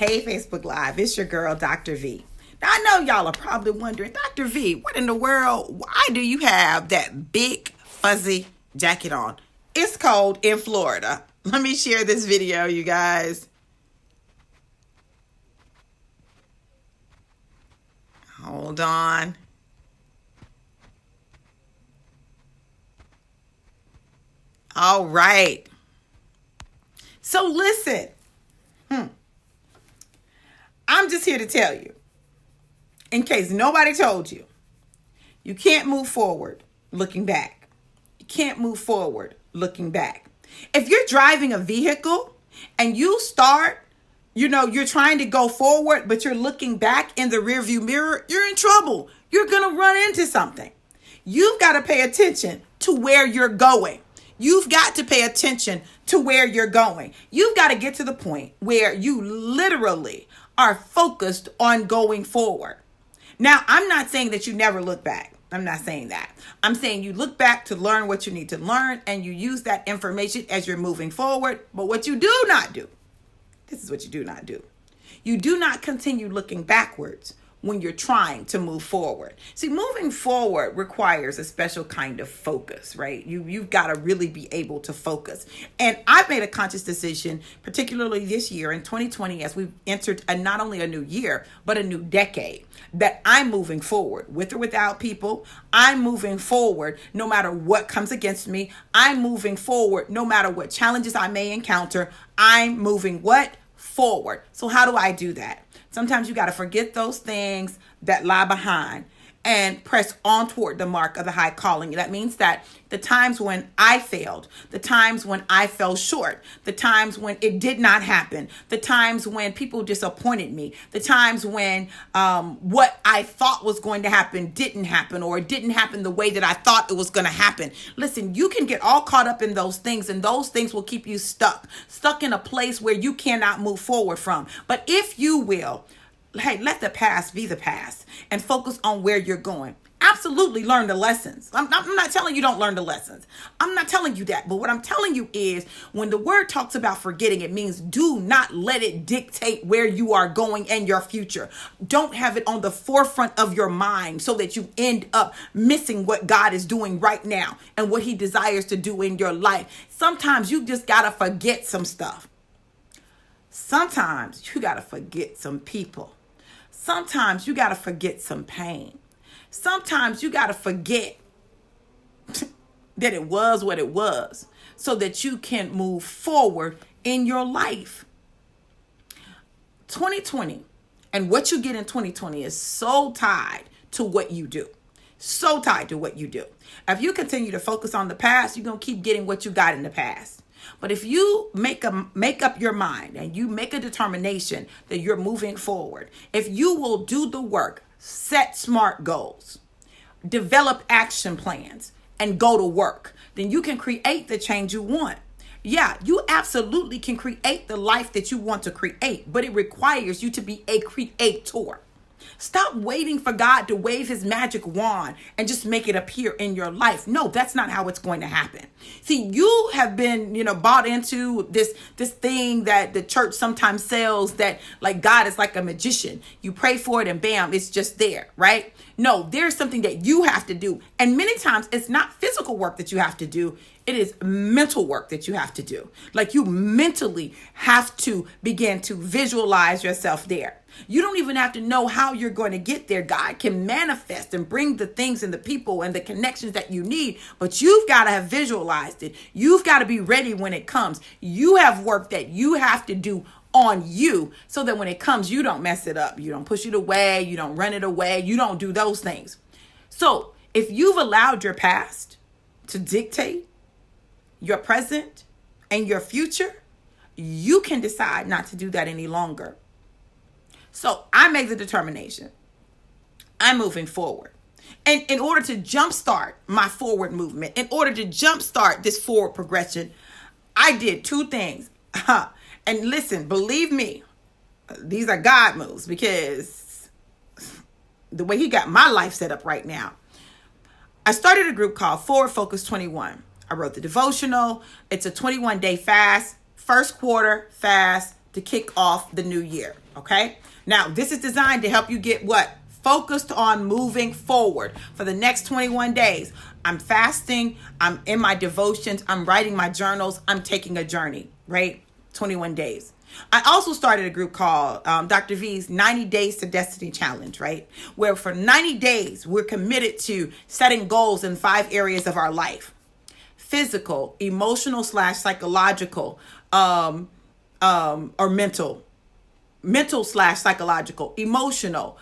Hey, Facebook Live, it's your girl, Dr. V. Now, I know y'all are probably wondering, Dr. V, what in the world? Why do you have that big fuzzy jacket on? It's cold in Florida. Let me share this video, you guys. Hold on. All right. So listen. I'm just here to tell you, in case nobody told you, you can't move forward looking back. You can't move forward looking back. If you're driving a vehicle and you start, you're trying to go forward, but you're looking back in the rearview mirror, you're in trouble. You're going to run into something. You've got to pay attention to where you're going. You've got to pay attention to where you're going. You've got to get to the point where you literally are focused on going forward. Now, I'm not saying that you never look back. I'm not saying that. I'm saying you look back to learn what you need to learn, and you use that information as you're moving forward. But what you do not do, this is what you do not do. You do not continue looking backwards when you're trying to move forward. See, moving forward requires a special kind of focus, right? You've got to really be able to focus. And I've made a conscious decision, particularly this year in 2020, as we've entered not only a new year, but a new decade, that I'm moving forward with or without people. I'm moving forward no matter what comes against me. I'm moving forward no matter what challenges I may encounter. I'm moving what? Forward. So how do I do that? Sometimes you got to forget those things that lie behind and press on toward the mark of the high calling. That means that the times when I failed, the times when I fell short, the times when it did not happen, the times when people disappointed me, the times when what I thought was going to happen didn't happen, or it didn't happen the way that I thought it was going to happen. Listen, you can get all caught up in those things, and those things will keep you stuck in a place where you cannot move forward from. But if you will, hey, let the past be the past and focus on where you're going. Absolutely learn the lessons. I'm not telling you don't learn the lessons. I'm not telling you that. But what I'm telling you is, when the word talks about forgetting, it means do not let it dictate where you are going and your future. Don't have it on the forefront of your mind so that you end up missing what God is doing right now and what he desires to do in your life. Sometimes you just got to forget some stuff. Sometimes you got to forget some people. Sometimes you got to forget some pain. Sometimes you got to forget that it was what it was so that you can move forward in your life. 2020 and what you get in 2020 is so tied to what you do. So tied to what you do. If you continue to focus on the past, you're going to keep getting what you got in the past. But if you make up your mind and you make a determination that you're moving forward, if you will do the work, set SMART goals, develop action plans, and go to work, then you can create the change you want. Yeah, you absolutely can create the life that you want to create, but it requires you to be a creator. Stop waiting for God to wave his magic wand and just make it appear in your life. No, that's not how it's going to happen. See, you have been, bought into this thing that the church sometimes sells, that like God is like a magician. You pray for it and bam, it's just there, right? No, there's something that you have to do. And many times it's not physical work that you have to do. It is mental work that you have to do. Like, you mentally have to begin to visualize yourself there. You don't even have to know how you're going to get there. God can manifest and bring the things and the people and the connections that you need, but you've got to have visualized it. You've got to be ready when it comes. You have work that you have to do on you so that when it comes, you don't mess it up. You don't push it away. You don't run it away. You don't do those things. So if you've allowed your past to dictate your present and your future, you can decide not to do that any longer. So I made the determination. I'm moving forward. And in order to jumpstart my forward movement, in order to jumpstart this forward progression, I did two things. And listen, believe me, these are God moves, because the way he got my life set up right now. I started a group called Forward Focus 21. I wrote the devotional. It's a 21-day fast, first quarter fast, to kick off the new year. Okay. Now, this is designed to help you get what? Focused on moving forward for the next 21 days. I'm fasting. I'm in my devotions. I'm writing my journals. I'm taking a journey, right? 21 days. I also started a group called Dr. V's 90 Days to Destiny Challenge, right? Where for 90 days, we're committed to setting goals in 5 areas of our life: physical, emotional / psychological, or mental / psychological, emotional,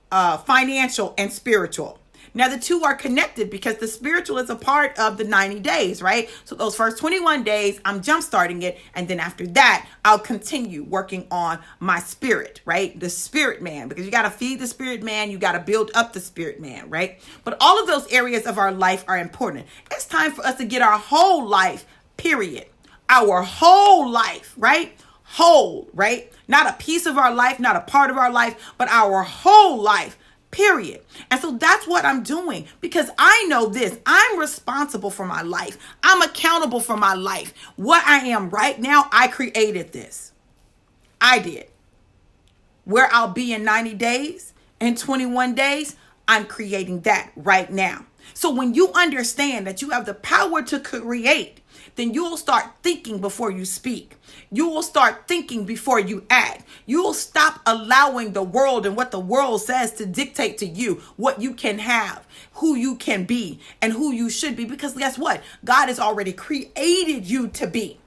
financial, and spiritual. Now, the two are connected because the spiritual is a part of the 90 days, right? So those first 21 days, I'm jumpstarting it. And then after that, I'll continue working on my spirit, right? The spirit man, because you got to feed the spirit man. You got to build up the spirit man, right? But all of those areas of our life are important. It's time for us to get our whole life, period. Our whole life, right? Whole, right? Not a piece of our life, not a part of our life, but our whole life. Period. And so that's what I'm doing, because I know this. I'm responsible for my life. I'm accountable for my life. What I am right now, I created this. I did. Where I'll be in 90 days, in 21 days, I'm creating that right now. So when you understand that you have the power to create, then you will start thinking before you speak. You will start thinking before you act. You will stop allowing the world and what the world says to dictate to you what you can have, who you can be, and who you should be. Because guess what? God has already created you to be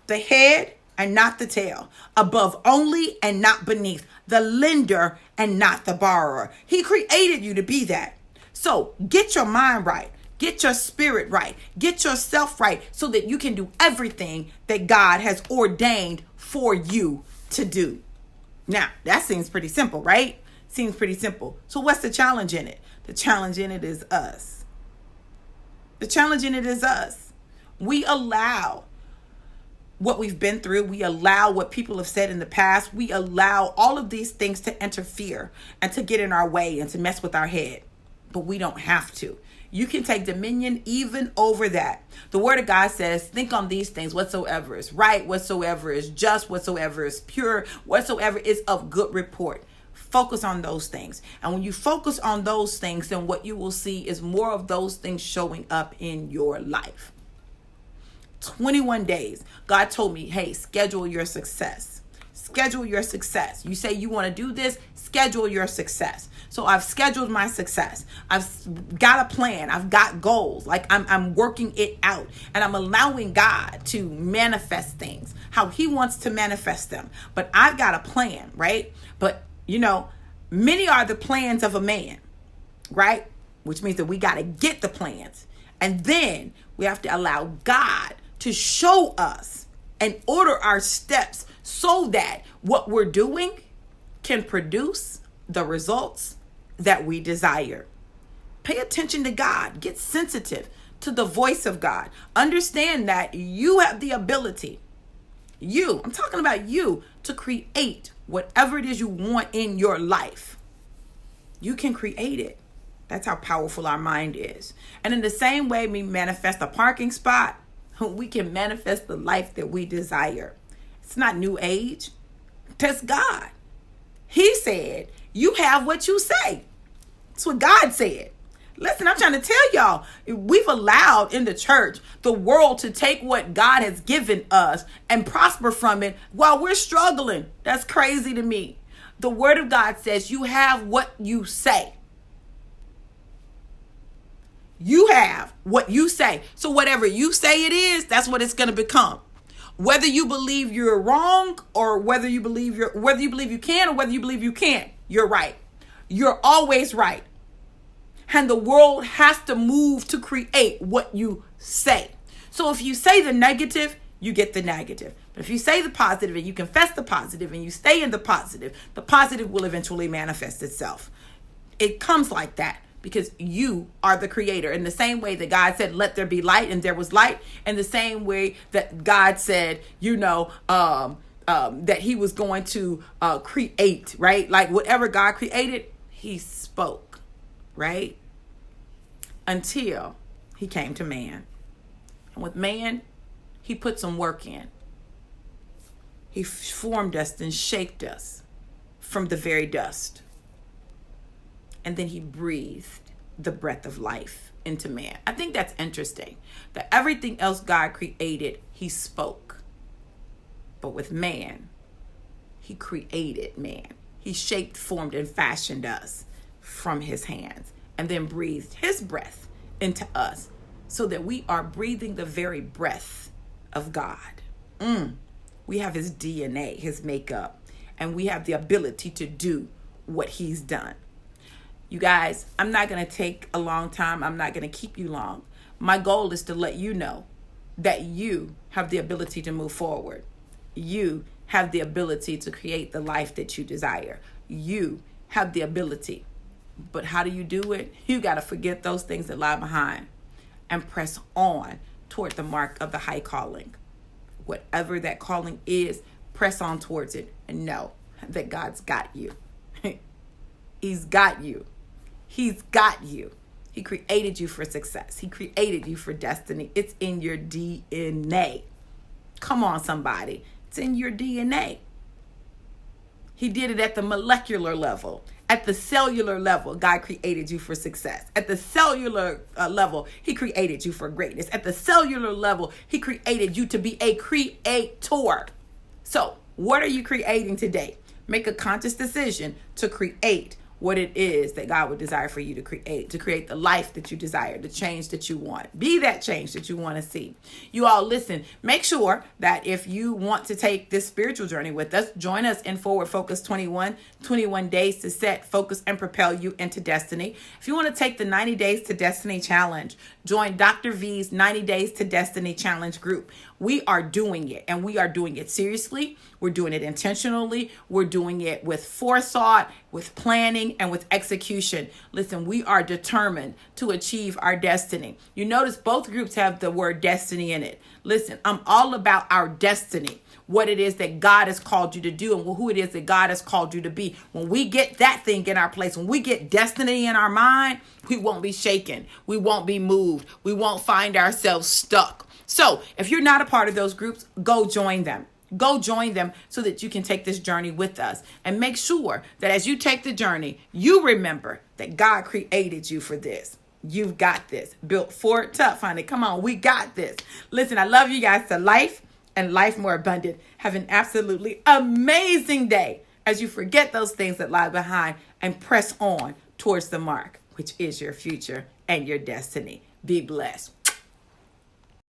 the head and not the tail, above only and not beneath, the lender and not the borrower. He created you to be that. So get your mind right. Get your spirit right. Get yourself right so that you can do everything that God has ordained for you to do. Now, that seems pretty simple, right? Seems pretty simple. So what's the challenge in it? The challenge in it is us. The challenge in it is us. We allow what we've been through. We allow what people have said in the past. We allow all of these things to interfere and to get in our way and to mess with our head. But we don't have to. You can take dominion even over that. The word of God says, think on these things, whatsoever is right, whatsoever is just, whatsoever is pure, whatsoever is of good report. Focus on those things. And when you focus on those things, then what you will see is more of those things showing up in your life. 21 days. God told me, hey, schedule your success. Schedule your success. You say you want to do this, schedule your success. So I've scheduled my success. I've got a plan. I've got goals. Like I'm working it out, and I'm allowing God to manifest things how he wants to manifest them. But I've got a plan, right? But many are the plans of a man, right? Which means that we got to get the plans. And then we have to allow God to show us and order our steps so that what we're doing can produce the results that we desire. Pay attention to God. Get sensitive to the voice of God. Understand that you have the ability, I'm talking about you, to create whatever it is you want in your life. You can create it. That's how powerful our mind is. And in the same way we manifest a parking spot, we can manifest the life that we desire. It's not new age. That's God. He said, you have what you say. That's what God said. Listen, I'm trying to tell y'all, we've allowed in the church the world to take what God has given us and prosper from it while we're struggling. That's crazy to me. The word of God says you have what you say. You have what you say. So whatever you say it is, that's what it's going to become. Whether you believe you're wrong or whether you believe you can or whether you believe you can't, you're right. You're always right. And the world has to move to create what you say. So if you say the negative, you get the negative. But if you say the positive and you confess the positive and you stay in the positive will eventually manifest itself. It comes like that because you are the creator. In the same way that God said, let there be light, and there was light. In the same way that God said, that he was going to create, right? Like whatever God created, he spoke, right? Until he came to man. And with man, he put some work in. He formed us and shaped us from the very dust. And then he breathed the breath of life into man. I think that's interesting, that everything else God created, he spoke. But with man, he created man. He shaped, formed, and fashioned us from his hands, and then breathed his breath into us so that we are breathing the very breath of God. We have his DNA, his makeup, and we have the ability to do what he's done. You guys, I'm not going to take a long time. I'm not going to keep you long. My goal is to let you know that you have the ability to move forward. You have the ability to create the life that you desire. You have the ability. But how do you do it? You got to forget those things that lie behind and press on toward the mark of the high calling. Whatever that calling is, press on towards it and know that God's got you. He's got you. He's got you. He created you for success. He created you for destiny. It's in your DNA. Come on, somebody. It's in your DNA. He did it at the molecular level. At the cellular level, God created you for success. At the cellular level, he created you for greatness. At the cellular level, he created you to be a creator. So, what are you creating today? Make a conscious decision to create what it is that God would desire for you to create the life that you desire, the change that you want. Be that change that you want to see. You all listen, make sure that if you want to take this spiritual journey with us, join us in Forward Focus 21 days to set, focus, and propel you into destiny. If you want to take the 90 Days to Destiny Challenge, join Dr. V's 90 Days to Destiny Challenge group. We are doing it, and we are doing it seriously. We're doing it intentionally. We're doing it with forethought, with planning, and with execution. Listen, we are determined to achieve our destiny. You notice both groups have the word destiny in it. Listen, I'm all about our destiny, what it is that God has called you to do and who it is that God has called you to be. When we get that thing in our place, when we get destiny in our mind, we won't be shaken. We won't be moved. We won't find ourselves stuck. So if you're not a part of those groups, go join them. Go join them so that you can take this journey with us. And make sure that as you take the journey, you remember that God created you for this. You've got this. Built for it tough, honey. Come on, we got this. Listen, I love you guys to life and life more abundant. Have an absolutely amazing day as you forget those things that lie behind and press on towards the mark, which is your future and your destiny. Be blessed.